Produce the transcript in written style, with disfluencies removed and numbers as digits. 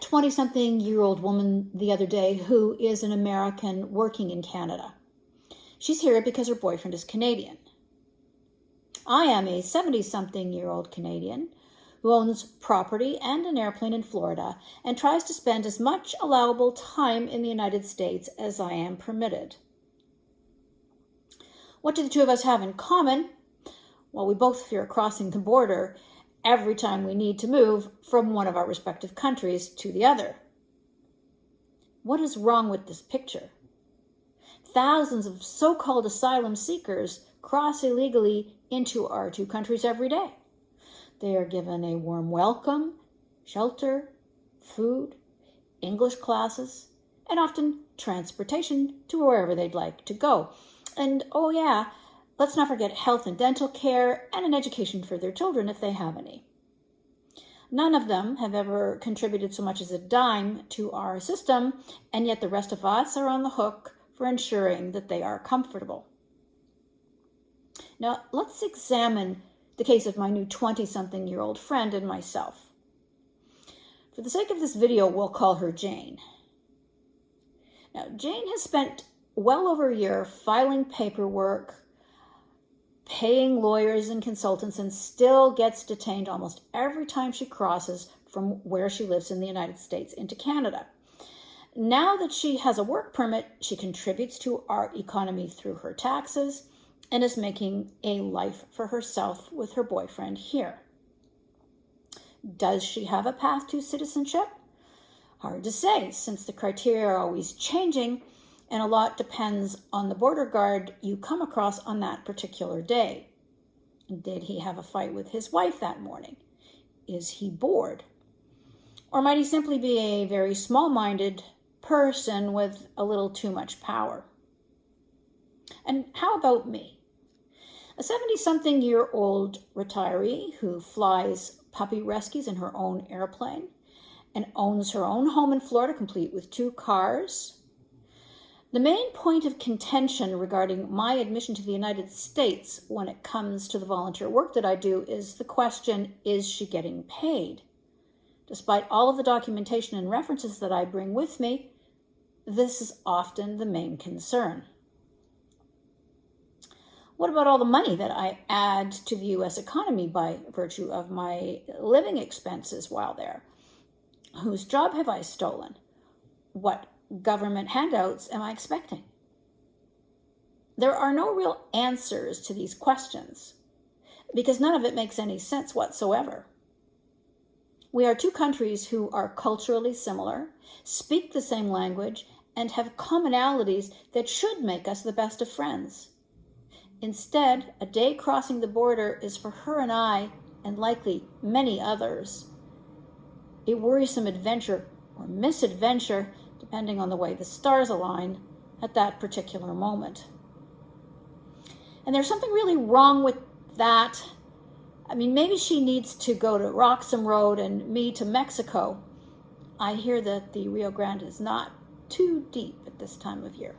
a 20-something-year-old woman the other day who is an American working in Canada. She's here because her boyfriend is Canadian. I am a 70-something-year-old Canadian who owns property and an airplane in Florida and tries to spend as much allowable time in the United States as I am permitted. What do the two of us have in common? Well, we both fear crossing the border every time we need to move from one of our respective countries to the other. What is wrong with this picture? Thousands of so-called asylum seekers cross illegally into our two countries every day. They are given a warm welcome, shelter, food, English classes, and often transportation to wherever they'd like to go. And oh yeah, let's not forget health and dental care and an education for their children if they have any. None of them have ever contributed so much as a dime to our system, and yet the rest of us are on the hook for ensuring that they are comfortable. Now, let's examine the case of my new 20-something-year-old friend and myself. For the sake of this video, we'll call her Jane. Now, Jane has spent well over a year filing paperwork, paying lawyers and consultants, and still gets detained almost every time she crosses from where she lives in the United States into Canada. Now that she has a work permit, she contributes to our economy through her taxes and is making a life for herself with her boyfriend here. Does she have a path to citizenship? Hard to say, since the criteria are always changing, and a lot depends on the border guard you come across on that particular day. Did he have a fight with his wife that morning? Is he bored? Or might he simply be a very small-minded person with a little too much power? And how about me? A 70-something-year-old retiree who flies puppy rescues in her own airplane and owns her own home in Florida, complete with 2 cars. The main point of contention regarding my admission to the United States when it comes to the volunteer work that I do is the question, is she getting paid? Despite all of the documentation and references that I bring with me, this is often the main concern. What about all the money that I add to the U.S. economy by virtue of my living expenses while there? Whose job have I stolen? What government handouts am I expecting? There are no real answers to these questions because none of it makes any sense whatsoever. We are two countries who are culturally similar, speak the same language, and have commonalities that should make us the best of friends. Instead, a day crossing the border is for her and I, and likely many others, a worrisome adventure or misadventure, depending on the way the stars align at that particular moment. And there's something really wrong with that. I mean, maybe she needs to go to Roxham Road and me to Mexico. I hear that the Rio Grande is not too deep at this time of year.